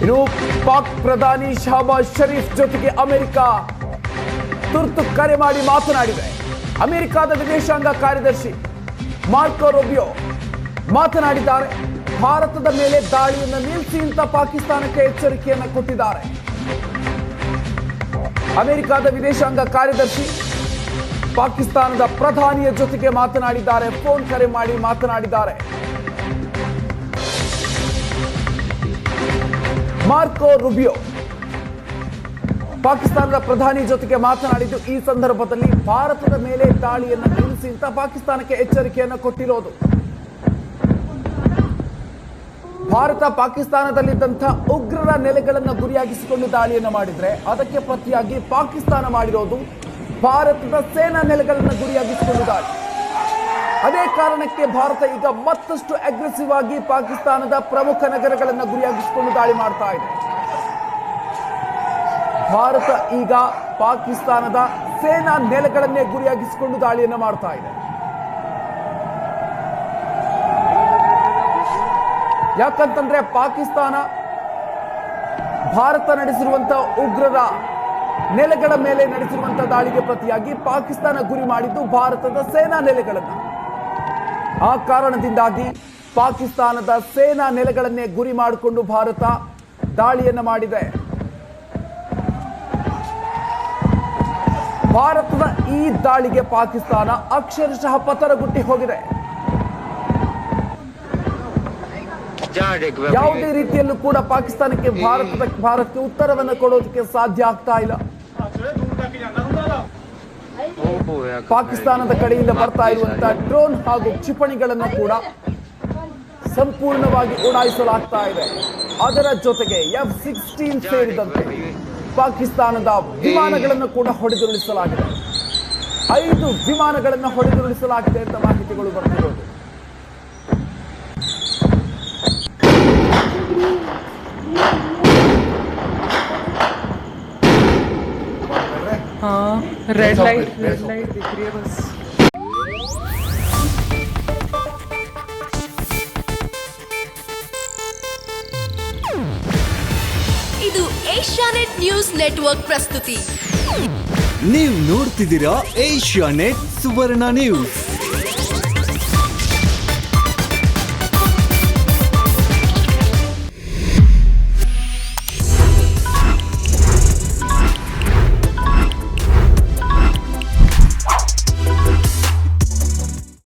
ಇನ್ನು ಪಾಕ್ ಪ್ರಧಾನಿ ಶಹಬಾಜ್ ಶರೀಫ್ ಜೊತೆಗೆ ಅಮೆರಿಕ ತುರ್ತು ಕರೆ ಮಾಡಿ ಮಾತನಾಡಿದೆ. ಅಮೆರಿಕದ ವಿದೇಶಾಂಗ ಕಾರ್ಯದರ್ಶಿ ಮಾರ್ಕೊ ರೂಬಿಯೋ ಮಾತನಾಡಿದ್ದಾರೆ. ಭಾರತದ ಮೇಲೆ ದಾಳಿಯನ್ನು ನಿಲ್ಲಿಸಿ ಅಂತ ಪಾಕಿಸ್ತಾನಕ್ಕೆ ಎಚ್ಚರಿಕೆಯನ್ನು ಕೊಟ್ಟಿದ್ದಾರೆ. ಅಮೆರಿಕದ ವಿದೇಶಾಂಗ ಕಾರ್ಯದರ್ಶಿ ಪಾಕಿಸ್ತಾನದ ಪ್ರಧಾನಿಯ ಜೊತೆಗೆ ಮಾತನಾಡಿದ್ದಾರೆ. ಫೋನ್ ಕರೆ ಮಾಡಿ ಮಾತನಾಡಿದ್ದಾರೆ. ಮಾರ್ಕೊ ರೂಬಿಯೋ ಪಾಕಿಸ್ತಾನದ ಪ್ರಧಾನಿ ಜೊತೆಗೆ ಮಾತನಾಡಿದ್ದು ಈ ಸಂದರ್ಭದಲ್ಲಿ ಭಾರತದ ಮೇಲೆ ದಾಳಿಯನ್ನು ನಿಲ್ಲಿಸಿ ಅಂತ ಪಾಕಿಸ್ತಾನಕ್ಕೆ ಎಚ್ಚರಿಕೆಯನ್ನು ಕೊಟ್ಟಿರೋದು. ಭಾರತ ಪಾಕಿಸ್ತಾನದಲ್ಲಿದ್ದಂಥ ಉಗ್ರರ ನೆಲೆಗಳನ್ನು ಗುರಿಯಾಗಿಸಿಕೊಂಡು ದಾಳಿಯನ್ನು ಮಾಡಿದ್ರೆ ಅದಕ್ಕೆ ಪ್ರತಿಯಾಗಿ ಪಾಕಿಸ್ತಾನ ಮಾಡಿರೋದು ಭಾರತದ ಸೇನಾ ನೆಲೆಗಳನ್ನು ಗುರಿಯಾಗಿಸಿಕೊಂಡು ದಾಳಿ. ಅದೇ ಕಾರಣಕ್ಕೆ ಭಾರತ ಈಗ ಮತ್ತಷ್ಟು ಅಗ್ರೆಸಿವ್ ಆಗಿ ಪಾಕಿಸ್ತಾನದ ಪ್ರಮುಖ ನಗರಗಳನ್ನು ಗುರಿಯಾಗಿಸಿಕೊಂಡು ದಾಳಿ ಮಾಡ್ತಾ ಇದೆ. ಭಾರತ ಈಗ ಪಾಕಿಸ್ತಾನದ ಸೇನಾ ನೆಲೆಗಳನ್ನೇ ಗುರಿಯಾಗಿಸಿಕೊಂಡು ದಾಳಿಯನ್ನು ಮಾಡ್ತಾ ಇದೆ. ಯಾಕಂತಂದ್ರೆ ಪಾಕಿಸ್ತಾನ ಭಾರತ ನಡೆಸಿರುವಂತಹ ಉಗ್ರರ ನೆಲೆಗಳ ಮೇಲೆ ನಡೆಸಿರುವಂತಹ ದಾಳಿಗೆ ಪ್ರತಿಯಾಗಿ ಪಾಕಿಸ್ತಾನ ಗುರಿ ಮಾಡಿದ್ದು ಭಾರತದ ಸೇನಾ ನೆಲೆಗಳನ್ನು. ಆ ಕಾರಣದಿಂದಾಗಿ ಪಾಕಿಸ್ತಾನದ ಸೇನಾ ನೆಲೆಗಳನ್ನೇ ಗುರಿ ಮಾಡಿಕೊಂಡು ಭಾರತ ದಾಳಿಯನ್ನು ಮಾಡಿದೆ. ಭಾರತದ ಈ ದಾಳಿಗೆ ಪಾಕಿಸ್ತಾನ ಅಕ್ಷರಶಃ ಪತರಗುಟ್ಟಿ ಹೋಗಿದೆ. ಯಾವುದೇ ರೀತಿಯಲ್ಲೂ ಕೂಡ ಪಾಕಿಸ್ತಾನಕ್ಕೆ ಭಾರತಕ್ಕೆ ಉತ್ತರವನ್ನು ಕೊಡೋದಕ್ಕೆ ಸಾಧ್ಯ ಆಗ್ತಾ ಇಲ್ಲ. ಪಾಕಿಸ್ತಾನದ ಕಡೆಯಿಂದ ಬರ್ತಾ ಇರುವಂತಹ ಡ್ರೋನ್ ಹಾಗೂ ಕ್ಷಿಪಣಿಗಳನ್ನು ಕೂಡ ಸಂಪೂರ್ಣವಾಗಿ ಉಡಾಯಿಸಲಾಗ್ತಾ ಇದೆ. ಅದರ ಜೊತೆಗೆ F-16 ಸೇರಿದಂತೆ ಪಾಕಿಸ್ತಾನದ ವಿಮಾನಗಳನ್ನು ಕೂಡ ಹೊಡೆದುರುಳಿಸಲಾಗಿದೆ. 5 ವಿಮಾನಗಳನ್ನು ಹೊಡೆದುರುಳಿಸಲಾಗಿದೆ ಅಂತ ಮಾಹಿತಿಗಳು ಬರ್ತಿರೋದು. रेड लाइट दिख रही है बस. ಇದು ಏಷ್ಯಾನೆಟ್ ನ್ಯೂಸ್ ನೆಟ್ವರ್ಕ್ ಪ್ರಸ್ತುತಿ. ನೀವು ನೋಡ್ತಿದ್ದೀರಾ ಏಷ್ಯಾನೆಟ್ ಸುವರ್ಣ ನ್ಯೂಸ್.